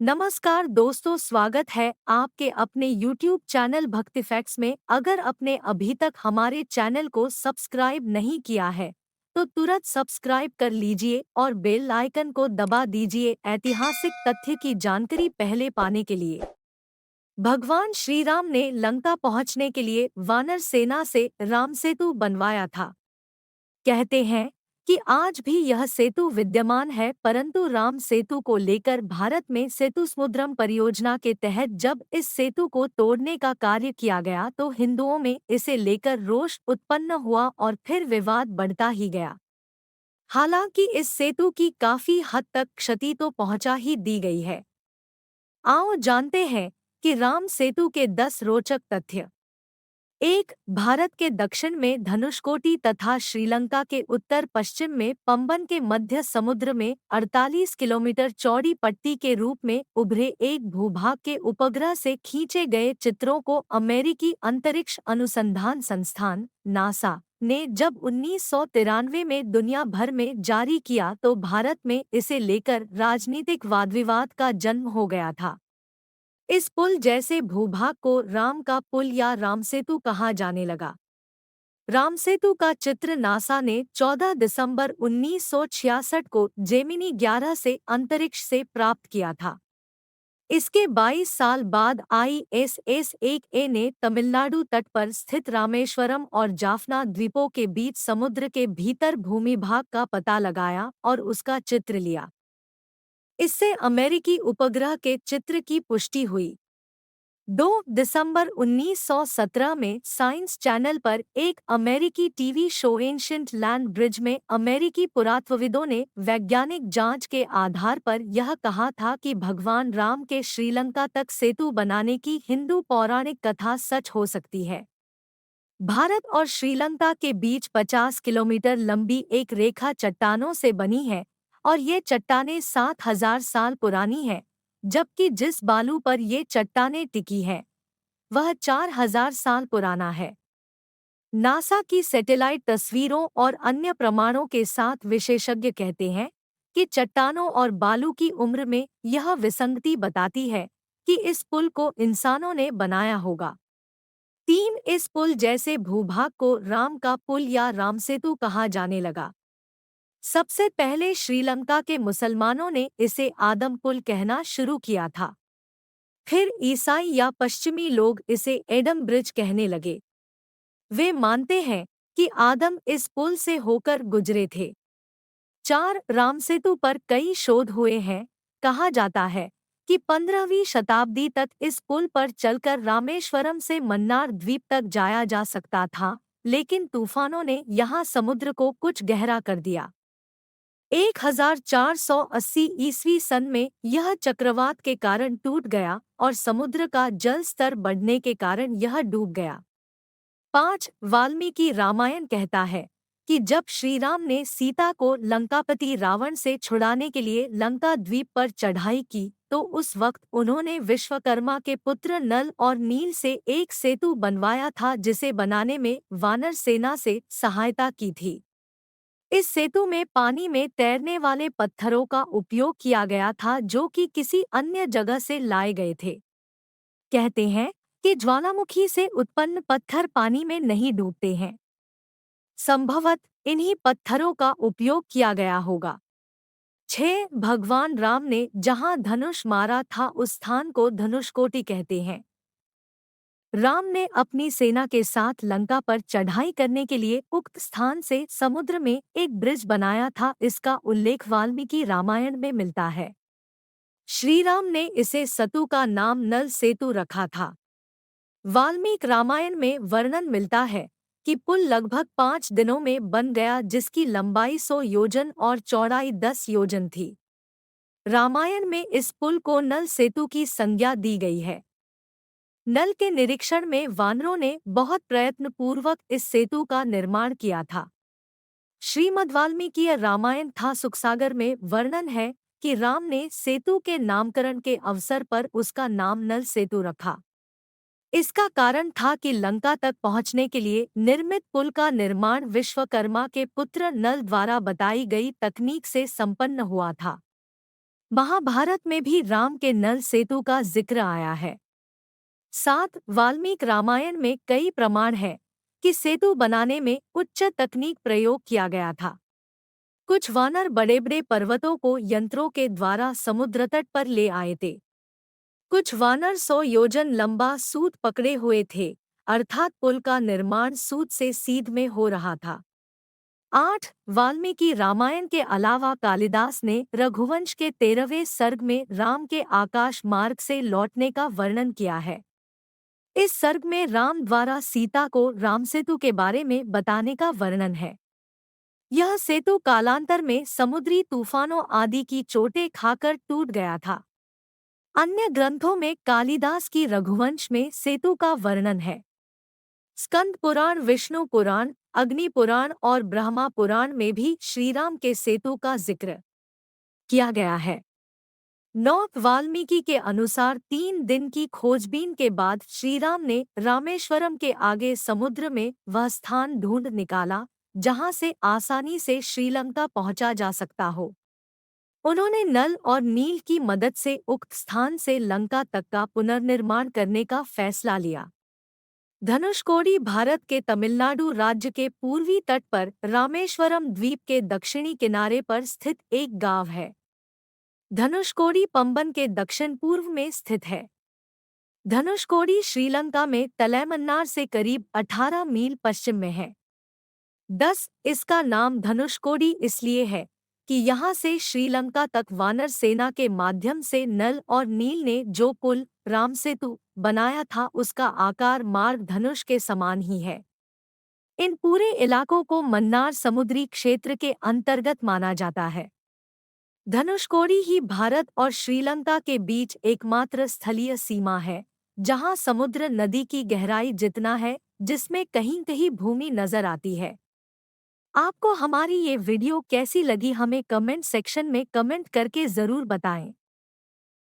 नमस्कार दोस्तों, स्वागत है आपके अपने YouTube चैनल भक्ति फैक्ट्स में। अगर आपने अभी तक हमारे चैनल को सब्सक्राइब नहीं किया है तो तुरंत सब्सक्राइब कर लीजिए और बेल आइकन को दबा दीजिए ऐतिहासिक तथ्य की जानकारी पहले पाने के लिए। भगवान श्री राम ने लंका पहुंचने के लिए वानर सेना से राम सेतु बनवाया था। कहते हैं कि आज भी यह सेतु विद्यमान है, परंतु राम सेतु को लेकर भारत में सेतु समुद्रम परियोजना के तहत जब इस सेतु को तोड़ने का कार्य किया गया तो हिंदुओं में इसे लेकर रोष उत्पन्न हुआ और फिर विवाद बढ़ता ही गया। हालांकि इस सेतु की काफी हद तक क्षति तो पहुंचा ही दी गई है। आओ जानते हैं कि राम सेतु के 10 रोचक तथ्य। 1. भारत के दक्षिण में धनुषकोटी तथा श्रीलंका के उत्तर पश्चिम में पंबन के मध्य समुद्र में 48 किलोमीटर चौड़ी पट्टी के रूप में उभरे एक भूभाग के उपग्रह से खींचे गए चित्रों को अमेरिकी अंतरिक्ष अनुसंधान संस्थान नासा ने जब 1993 में दुनिया भर में जारी किया तो भारत में इसे लेकर राजनीतिक वाद विवाद का जन्म हो गया था। इस पुल जैसे भूभाग को राम का पुल या रामसेतु कहा जाने लगा। रामसेतु का चित्र नासा ने 14 दिसंबर 1966 को जेमिनी 11 से अंतरिक्ष से प्राप्त किया था। इसके 22 साल बाद ISS-1A ने तमिलनाडु तट पर स्थित रामेश्वरम और जाफना द्वीपों के बीच समुद्र के भीतर भूमिभाग का पता लगाया और उसका चित्र लिया। इससे अमेरिकी उपग्रह के चित्र की पुष्टि हुई। 2 दिसंबर 1917 में साइंस चैनल पर एक अमेरिकी TV show ancient land bridge में अमेरिकी पुरातत्वविदों ने वैज्ञानिक जांच के आधार पर यह कहा था कि भगवान राम के श्रीलंका तक सेतु बनाने की हिंदू पौराणिक कथा सच हो सकती है। भारत और श्रीलंका के बीच 50 किलोमीटर लंबी एक रेखा चट्टानों से बनी है और ये चट्टानें 7000 साल पुरानी हैं, जबकि जिस बालू पर ये चट्टानें टिकी हैं वह 4000 साल पुराना है। नासा की सैटेलाइट तस्वीरों और अन्य प्रमाणों के साथ विशेषज्ञ कहते हैं कि चट्टानों और बालू की उम्र में यह विसंगति बताती है कि इस पुल को इंसानों ने बनाया होगा। 3. इस पुल जैसे भूभाग को राम का पुल या रामसेतु कहा जाने लगा। सबसे पहले श्रीलंका के मुसलमानों ने इसे आदम पुल कहना शुरू किया था। फिर ईसाई या पश्चिमी लोग इसे एडम ब्रिज कहने लगे। वे मानते हैं कि आदम इस पुल से होकर गुजरे थे। 4. रामसेतु पर कई शोध हुए हैं। कहा जाता है कि 15वीं शताब्दी तक इस पुल पर चलकर रामेश्वरम से मन्नार द्वीप तक जाया जा सकता था, लेकिन तूफानों ने यहाँ समुद्र को कुछ गहरा कर दिया। 1480 ईस्वी सन में यह चक्रवात के कारण टूट गया और समुद्र का जल स्तर बढ़ने के कारण यह डूब गया। 5. वाल्मीकि रामायण कहता है कि जब श्री राम ने सीता को लंकापति रावण से छुड़ाने के लिए लंका द्वीप पर चढ़ाई की तो उस वक्त उन्होंने विश्वकर्मा के पुत्र नल और नील से एक सेतु बनवाया था, जिसे बनाने में वानर सेना से सहायता की थी। इस सेतु में पानी में तैरने वाले पत्थरों का उपयोग किया गया था जो कि किसी अन्य जगह से लाए गए थे। कहते हैं कि ज्वालामुखी से उत्पन्न पत्थर पानी में नहीं डूबते हैं। संभवतः इन्हीं पत्थरों का उपयोग किया गया होगा। 6. भगवान राम ने जहां धनुष मारा था उस स्थान को धनुषकोटि कहते हैं। राम ने अपनी सेना के साथ लंका पर चढ़ाई करने के लिए उक्त स्थान से समुद्र में एक ब्रिज बनाया था। इसका उल्लेख वाल्मीकि रामायण में मिलता है। श्री राम ने इसे सतु का नाम नल सेतु रखा था। वाल्मीकि रामायण में वर्णन मिलता है कि पुल लगभग 5 दिनों में बन गया, जिसकी लंबाई 100 योजन और चौड़ाई 10 योजन थी। रामायण में इस पुल को नल सेतु की संज्ञा दी गई है। नल के निरीक्षण में वानरों ने बहुत प्रयत्नपूर्वक इस सेतु का निर्माण किया था। श्रीमद् वाल्मीकि रामायण था सुखसागर में वर्णन है कि राम ने सेतु के नामकरण के अवसर पर उसका नाम नल सेतु रखा। इसका कारण था कि लंका तक पहुंचने के लिए निर्मित पुल का निर्माण विश्वकर्मा के पुत्र नल द्वारा बताई गई तकनीक से संपन्न हुआ था। महाभारत में भी राम के नल सेतु का जिक्र आया है। 7 वाल्मीकि रामायण में कई प्रमाण है कि सेतु बनाने में उच्च तकनीक प्रयोग किया गया था। कुछ वानर बड़े बड़े पर्वतों को यंत्रों के द्वारा समुद्र तट पर ले आए थे। कुछ वानर 100 योजन लंबा सूत पकड़े हुए थे, अर्थात पुल का निर्माण सूत से सीध में हो रहा था। 8 वाल्मीकि रामायण के अलावा कालिदास ने रघुवंश के 13वें सर्ग में राम के आकाश मार्ग से लौटने का वर्णन किया है। इस सर्ग में राम द्वारा सीता को रामसेतु के बारे में बताने का वर्णन है। यह सेतु कालांतर में समुद्री तूफानों आदि की चोटें खाकर टूट गया था। अन्य ग्रंथों में कालिदास की रघुवंश में सेतु का वर्णन है। स्कंद पुराण, विष्णु पुराण, अग्नि पुराण और ब्रह्मा पुराण में भी श्रीराम के सेतु का जिक्र किया गया है। 9 वाल्मीकि के अनुसार 3 दिन की खोजबीन के बाद श्रीराम ने रामेश्वरम के आगे समुद्र में वह स्थान ढूंढ निकाला जहां से आसानी से श्रीलंका पहुंचा जा सकता हो। उन्होंने नल और नील की मदद से उक्त स्थान से लंका तक का पुनर्निर्माण करने का फैसला लिया। धनुषकोडी भारत के तमिलनाडु राज्य के पूर्वी तट पर रामेश्वरम द्वीप के दक्षिणी किनारे पर स्थित एक गांव है। धनुषकोडी पंबन के दक्षिण पूर्व में स्थित है। धनुषकोडी श्रीलंका में तलैमन्नार से करीब 18 मील पश्चिम में है। 10 इसका नाम धनुषकोडी इसलिए है कि यहाँ से श्रीलंका तक वानर सेना के माध्यम से नल और नील ने जो पुल रामसेतु बनाया था उसका आकार मार्ग धनुष के समान ही है। इन पूरे इलाकों को मन्नार समुद्री क्षेत्र के अंतर्गत माना जाता है। धनुषकोडी ही भारत और श्रीलंका के बीच एकमात्र स्थलीय सीमा है जहां समुद्र नदी की गहराई जितना है जिसमें कहीं कहीं भूमि नजर आती है। आपको हमारी ये वीडियो कैसी लगी हमें कमेंट सेक्शन में कमेंट करके ज़रूर बताएं।